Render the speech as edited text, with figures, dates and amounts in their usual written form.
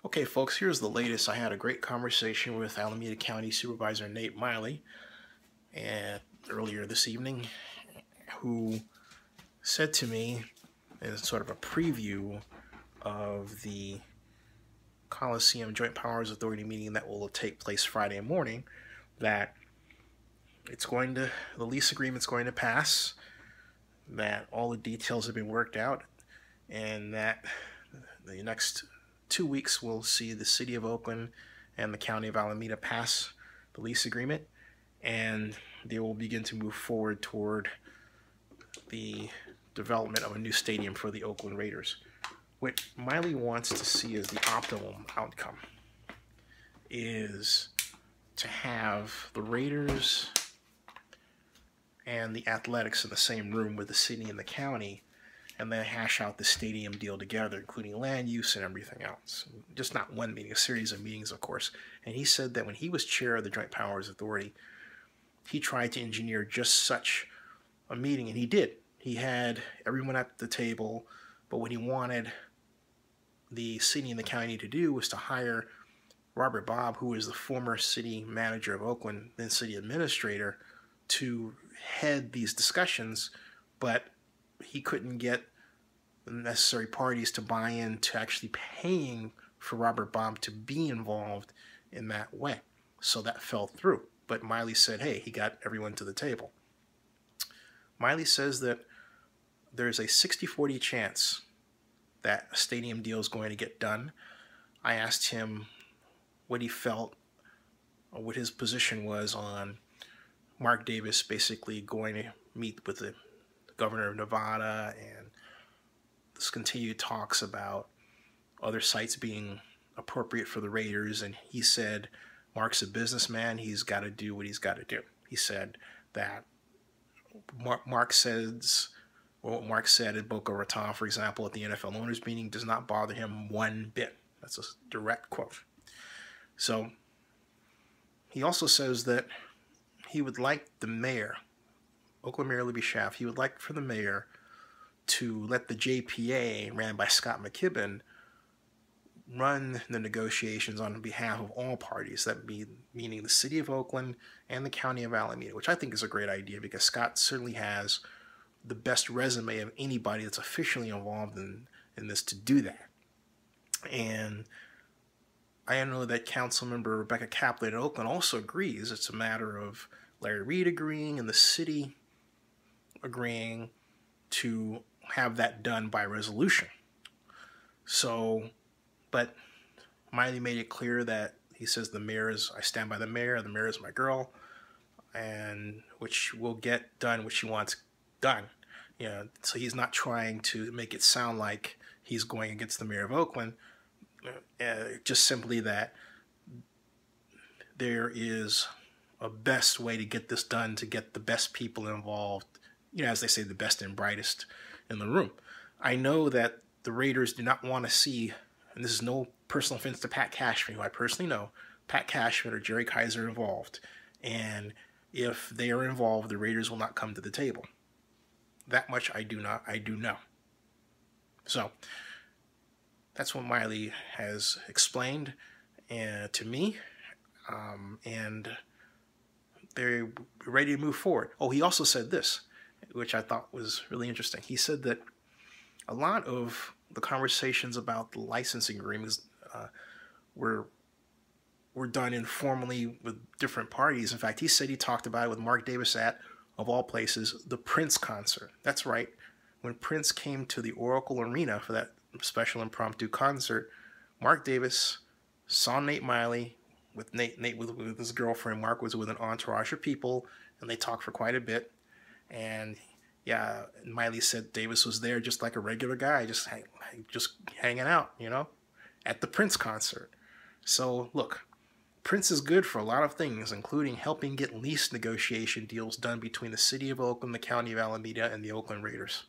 Okay, folks, here's the latest. I had a great conversation with Alameda County Supervisor Miley earlier this evening, who said to me, as sort of a preview of the Coliseum Joint Powers Authority meeting that will take place Friday morning, that the lease agreement's going to pass, that all the details have been worked out, and that the next 2 weeks we'll see the City of Oakland and the County of Alameda pass the lease agreement, and they will begin to move forward toward the development of a new stadium for the Oakland Raiders. What Miley wants to see as the optimum outcome is to have the Raiders and the Athletics in the same room with the city and the county, and then hash out the stadium deal together, including land use and everything else. Just not one meeting, a series of meetings, of course. And he said that when he was chair of the Joint Powers Authority, he tried to engineer just such a meeting, and he did. He had everyone at the table, but what he wanted the city and the county to do was to hire Robert Bobb, who is the former city manager of Oakland, then city administrator, to head these discussions, but he couldn't get the necessary parties to buy in to actually paying for Robert Bobb to be involved in that way. So that fell through. But Miley said, hey, he got everyone to the table. Miley says that there's a 60-40 chance that a stadium deal is going to get done. I asked him what he felt, or what his position was on Mark Davis basically going to meet with the governor of Nevada, and this continued talks about other sites being appropriate for the Raiders. And he said Mark's a businessman, he's got to do what he's got to do. He said that Mark says, well, what Mark said at Boca Raton, for example, at the NFL owners meeting, does not bother him one bit. That's a direct quote. So he also says that he would like the mayor, Oakland Mayor Libby Schaaf, he would like for the mayor to let the JPA, ran by Scott McKibben, run the negotiations on behalf of all parties, that meaning the City of Oakland and the County of Alameda, which I think is a great idea because Scott certainly has the best resume of anybody that's officially involved in this to do that. And I know that Councilmember Rebecca Kaplan in Oakland also agrees. It's a matter of Larry Reed agreeing and the city agreeing to have that done by resolution. So, but Miley made it clear that he says I stand by the mayor is my girl, and which will get done what she wants done. You know, so he's not trying to make it sound like he's going against the mayor of Oakland, just simply that there is a best way to get this done, to get the best people involved, you know, as they say, the best and brightest in the room. I know that the Raiders do not want to see, and this is no personal offense to Pat Cashman, who I personally know, Pat Cashman or Jerry Kaiser involved. And if they are involved, the Raiders will not come to the table. That much I do know. So that's what Miley has explained to me, and they're ready to move forward. Oh, he also said this, which I thought was really interesting. He said that a lot of the conversations about the licensing agreements were done informally with different parties. In fact, he said he talked about it with Mark Davis at, of all places, the Prince concert. That's right. When Prince came to the Oracle Arena for that special impromptu concert, Mark Davis saw Nate Miley with Nate with his girlfriend. Mark was with an entourage of people, and they talked for quite a bit. And yeah, Miley said Davis was there just like a regular guy, just hanging out, you know, at the Prince concert. So look, Prince is good for a lot of things, including helping get lease negotiation deals done between the City of Oakland, the County of Alameda, and the Oakland Raiders.